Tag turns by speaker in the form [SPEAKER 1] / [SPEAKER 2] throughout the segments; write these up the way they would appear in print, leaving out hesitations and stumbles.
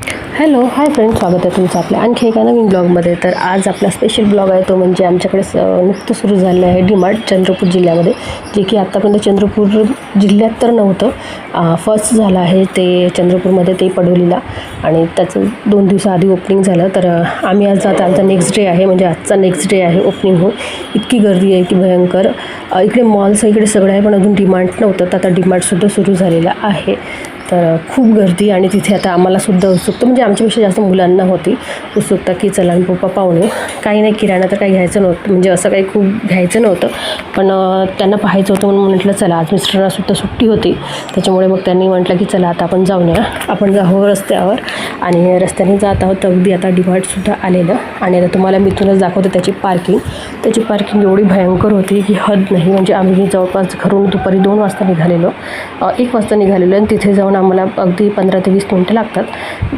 [SPEAKER 1] Hello hi friend, स्वागत आहे तुमचं आपल्या आणखी एका नवीन ब्लॉगमध्ये. तर आज आपला स्पेशल ब्लॉग आहे तो म्हणजे आमच्याकडे नुकतं सुरू झालं आहे डीमार्ट चंद्रपूर जिल्ह्यामध्ये, जे की आत्तापर्यंत चंद्रपूर जिल्ह्यात तर नव्हतं. फर्स्ट झालं आहे ते चंद्रपूरमध्ये, ते पडोलीला, आणि त्याचं 2 दिवसाआधी ओपनिंग झालं. तर आम्ही आज आता आमचा नेक्स्ट डे आहे, म्हणजे आजचा नेक्स्ट डे आहे ओपनिंग होऊन. इतकी गर्दी आहे की भयंकर. इकडे मॉल्स इकडे सगळं आहे, पण अजून डीमार्ट नव्हतं, तर आता डीमार्टसुद्धा सुरू झालेलं आहे. तर खूप गर्दी, आणि तिथे आता आम्हालासुद्धा उत्सुकता, म्हणजे आमच्यापेक्षा जास्त मुलांना होती उत्सुकता की चला पप्पा पाहुणे. काही नाही, किराणा तर काही घ्यायचं नव्हतं, म्हणजे असं काही खूप घ्यायचं नव्हतं, पण त्यांना पाहायचं होतं म्हणून म्हटलं चला. आज मिस्टरांनासुद्धा सुट्टी होती, त्याच्यामुळे मग त्यांनी म्हटलं की चला आता आपण जाऊन या. आपण जाऊ रस्त्यावर, आणि रस्त्याने जात आहोत. अगदी आता डीमार्टसुद्धा आलेलं, आणि आता तुम्हाला मी इथूनच दाखवते त्याची पार्किंग एवढी भयंकर होती की हद नाही. म्हणजे आम्ही जवळपास घरून दुपारी 2 वाजता निघालेलो, 1 वाजता निघालेलो, आणि तिथे जाऊन आम्हाला अगदी 15 ते 20 मिनटं लागतात.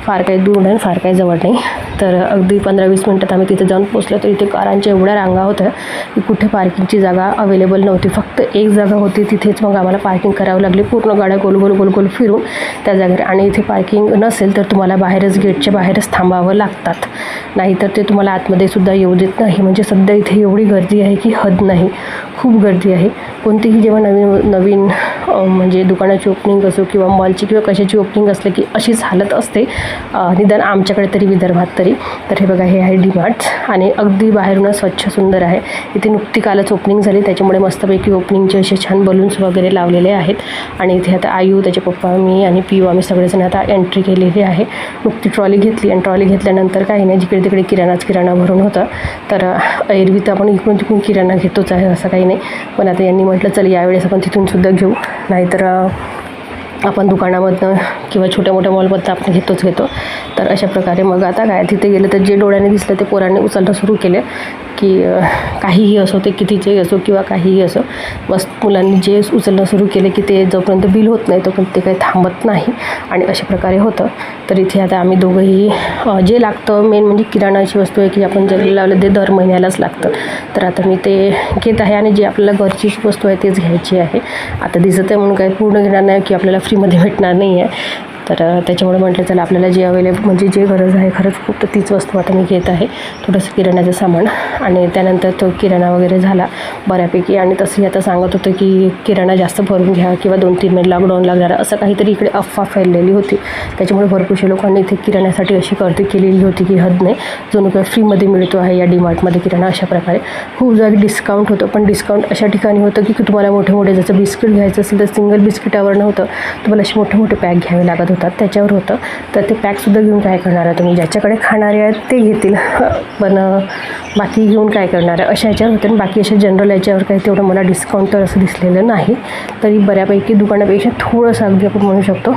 [SPEAKER 1] फार काही दूर नाही, फार काही जवळ नाही. तर अगदी 15-20 मिनटात आम्ही तिथे जाऊन पोचलो. तर इथे कारांच्या एवढ्या रांगा होत्या की कुठे पार्किंगची जागा अवेलेबल नव्हती. फक्त एक जागा होती, तिथेच मग आम्हाला पार्किंग करावी लागली. पूर्ण गाड्या गोल गोल फिरून त्या जागेवर. आणि इथे पार्किंग नसेल तर तुम्हाला बाहेरच, गेटच्या बाहेरच थांबावं लागतात, नाहीतर ते तुम्हाला आतमध्ये सुद्धा येऊ देत नाही. म्हणजे सध्या इथे एवढी गर्दी आहे की हद नाही, खूप गर्दी आहे. कोणतीही जेव्हा नवीन म्हणजे दुकानाची ओपनिंग असो किंवा मॉलची किंवा कशाची ओपनिंग असले की अशीच हालत असते, निदान आमच्याकडे तरी, विदर्भात तरी. तर हे बघा, हे आहे डीमार्ट, आणि अगदी बाहेरूनच स्वच्छ सुंदर आहे. इथे नुकती कालच ओपनिंग झाली, त्याच्यामुळे मस्तपैकी ओपनिंगचे असे छान बलून्स वगैरे लावलेले आहेत. आणि इथे आता आयू, त्याचे पप्पा, मी आणि पियू, आम्ही सगळेजण आता एंट्री केलेली आहे. नुकती ट्रॉली घेतली, आणि ट्रॉली घेतल्यानंतर काही नाही, जिकडे तिकडे किराणा भरून होता. तर एरवी तर आपण इकडून तिकडून किराणा घेतोच आहे, असं काही नाही. पण आता यांनी म्हटलं चल यावेळेस आपण तिथूनसुद्धा घेऊ, नाहीतर आपण दुकानामधनं किंवा छोट्या मोठ्या मॉलमधनं आपण घेतो. तर अशा प्रकारे मग आता काय, तिथे गेलं तर जे डोळ्याने दिसलं ते पोरांनी उचलणं सुरू केले की काहीही असो, ते कितीचेही असो किंवा काहीही असो, बस मुलांनी जे उचलणं सुरू केले की ते जोपर्यंत बिल होत नाही तोपर्यंत ते काही थांबत नाही, आणि अशा प्रकारे होतं. तर इथे आता आम्ही दोघंही जे लागतं मेन म्हणजे किराणा अशी वस्तू आहे की आपण जर लावलं ते दर महिन्यालाच लागतं. तर आता मी ते घेत आहे, आणि जे आपल्याला घरची वस्तू आहे तेच घ्यायची आहे. आता दिसत आहे म्हणून काही पूर्ण घेणार नाही की आपल्याला फ्रीमध्ये भेटणार नाही आहे. तर त्याच्यामुळे म्हटलं चला आपल्याला जे अवेलेबल, म्हणजे जे गरज आहे खरंच खूप, तर तीच वस्तू आता मी घेत आहे, थोडंसं किराण्याचं सामान. आणि त्यानंतर तो किराणा वगैरे झाला बऱ्यापैकी. आणि तसंही आता सांगत होतं की किराणा जास्त भरून घ्या किंवा 2-3 महिने लॉकडाऊन लागणार, असं काहीतरी इकडे अफवा फैललेली होती. त्याच्यामुळे भरपूरशा लोकांनी इथे किराण्यासाठी अशी गर्दी केलेली होती की हद नाही. जणू काही फ्रीमध्ये मिळतो आहे या डीमार्टमध्ये किराणा, अशा प्रकारे. खूप जागी डिस्काउंट होतं, पण डिस्काउंट अशा ठिकाणी होतं की तुम्हाला मोठे जसं बिस्किट घ्यायचं असेल तर सिंगल बिस्किटावर नव्हतं, तुम्हाला असे मोठे पॅक घ्यावे लागत होतात, त्याच्यावर होतं. तर ते पॅकसुद्धा घेऊन काय करणार आहे तुम्ही, ज्याच्याकडे खाणारे आहेत ते घेतील, पण बाकी घेऊन काय करणार आहे, अशा ह्याच्यावर होते. आणि बाकी अशा जनरल याच्यावर काही तेवढं मला डिस्काउंट तर असं दिसलेलं नाही. तरी बऱ्यापैकी दुकानापेक्षा थोडंसं अगदी आपण म्हणू शकतो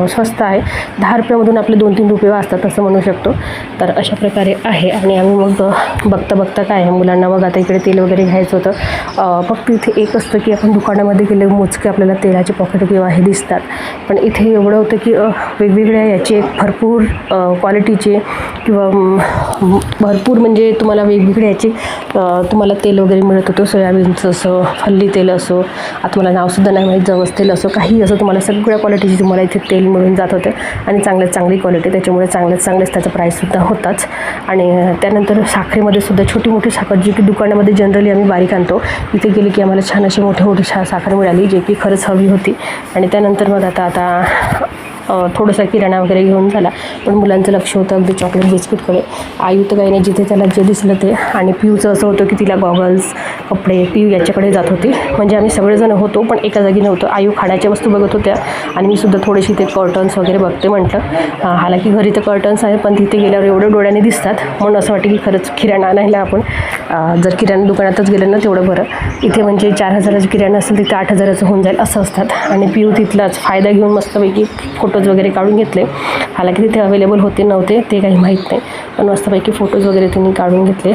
[SPEAKER 1] स्वस्त आहे. 10 रुपयामधून आपले 2-3 रुपये वाचतात असं म्हणू शकतो. तर अशा प्रकारे आहे. आणि आम्ही मग बघता काय आहे, मुलांना मग आता इकडे तेल वगैरे घ्यायचं होतं. फक्त इथे एक असतं की आपण दुकानामध्ये गेले मोजके आपल्याला तेलाचे पॉकेट किंवा हे दिसतात, पण इथे एवढं होतं की वेगवेगळ्या याचे भरपूर क्वालिटीचे किंवा भरपूर, म्हणजे तुम्हाला वेगवेगळे याचे तुम्हाला तेल वगैरे मिळत होतं. सोयाबीनचं असो, फल्ली तेल असो, आता मला नावसुद्धा नाही माहीत, जवस तेल असो, काही असं तुम्हाला सगळ्या क्वालिटीची तुम्हाला इथे तेल मिळून जात होते, आणि चांगली क्वालिटी. त्याच्यामुळे चांगलेच त्याचा प्राईससुद्धा होताच. आणि त्यानंतर साखरेमध्ये सुद्धा छोटी मोठी साखर, जी की दुकानामध्ये जनरली आम्ही बारीक आणतो, इथे गेली की आम्हाला छान अशी मोठी साखर मिळाली, जे की खरंच हवी होती. आणि त्यानंतर मग आता थोडंसं किराणा वगैरे घेऊन झाला, पण मुलांचं लक्ष होतं अगदी चॉकलेट बिस्किटकडे. आयु तर काही नाही, जिथे त्याला जे दिसलं ते. आणि पियूचं असं होतं की तिला गॉगल्स, कपडे, पियू याच्याकडे जात होती. म्हणजे आम्ही सगळेजण होतो, पण एका जागी नव्हतो. आयु खाण्याच्या वस्तू बघत होत्या, आणि मी सुद्धा थोडीशी ते कर्टन्स वगैरे बघते म्हटलं. हालाकी घरी तर कर्टन्स आहे, पण तिथे गेल्यावर एवढं डोळ्याने दिसतात, म्हणून असं वाटतं की खरंच किराणा आणायला आपण जर किराणा दुकानातच गेलं ना तेवढं बरं. इथे म्हणजे 4,000चं किराणा असेल तिथे 8,000चं होऊन जाईल असं असतात. आणि पियू तिथलाच फायदा घेऊन मस्तपैकी फोटोज वगैरे काढून घेतले. हालाकी तिथे अवेलेबल होते नव्हते ते काही माहीत नाही, पण मस्तपैकी फोटोज वगैरे त्यांनी काढून घेतले.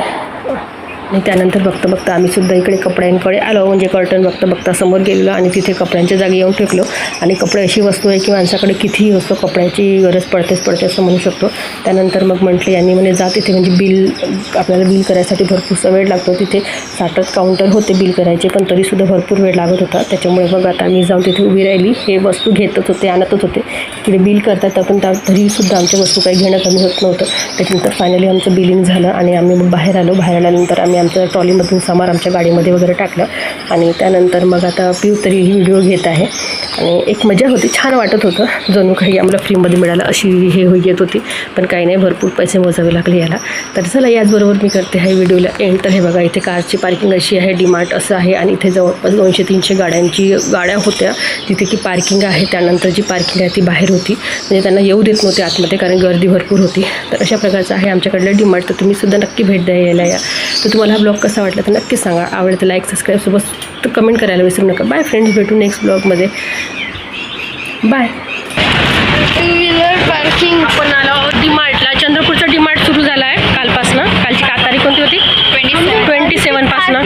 [SPEAKER 1] आणि त्यानंतर बघता आम्हीसुद्धा इकडे कपड्यांकडे आलो, म्हणजे कर्टन बघता समोर गेलेलो आणि तिथे कपड्यांच्या जागी येऊन टेकलो. आणि कपडे अशी वस्तू आहे की माणसाकडे कितीही असतो, कपड्याची गरज पडते असं म्हणू शकतो. त्यानंतर मग म्हटले यांनी म्हणे जा तिथे, म्हणजे बिल आपल्याला बिल करायसाठी भरपूरसा वेळ लागतो. तिथे 60 काउंटर होते बिल करायचे, पण तरीसुद्धा भरपूर वेळ लागत होता. त्याच्यामुळे मग आता मी जाऊन तिथे उभी राहिली. हे वस्तू घेतच होते, आणतच होते. तिथे बिल करतात पण तरीसुद्धा आमच्या वस्तू काही घेणं कमी होत नव्हतं. त्याच्यानंतर फायनली आमचं बिलिंग झालं आणि आम्ही मग बाहेर आल्यानंतर आम्ही आमच्या ट्रॉलीमधून सामान आमच्या गाडीमध्ये वगैरे टाकलं. आणि त्यानंतर मग आता पिऊ तरी ही व्हिडिओ घेत आहे आणि एक मजा होती, छान वाटत होतं. जणू काही आम्हाला फ्रीमध्ये मिळालं अशी हे येत होती, पण काही नाही, भरपूर पैसे मोजावे लागले याला. तर चला याचबरोबर मी करते ह्या व्हिडिओला एंड. तर हे बघा इथे कारची पार्किंग अशी आहे, डीमार्ट असं आहे आणि इथे जवळपास 200-300 गाड्या होत्या तिथे की पार्किंग आहे. त्यानंतर जी पार्किंग आहे ती बाहेर होती, म्हणजे त्यांना येऊ देत नव्हते आतमध्ये कारण गर्दी भरपूर होती. तर अशा प्रकारचं आहे आमच्याकडलं डीमार्ट. तर तुम्हीसुद्धा नक्की भेट द्यायला या. तर तुम्हाला हा ब्लॉग कसा वाटला तर नक्की सांगा. आवडतं तर लाईक सबस्क्राईब सोबत कमेंट करायला विसरू नका. बाय फ्रेंड्स, भेटू नेक्स्ट ब्लॉगमध्ये. बाय.
[SPEAKER 2] टू व्हीलर पार्किंग
[SPEAKER 1] आपण आलो डीमार्टला. चंद्रपूरचा डीमार्ट सुरू झाला आहे कालपासनं. कालची तारीख कोणती होती?
[SPEAKER 2] 27
[SPEAKER 1] 27 पासनं.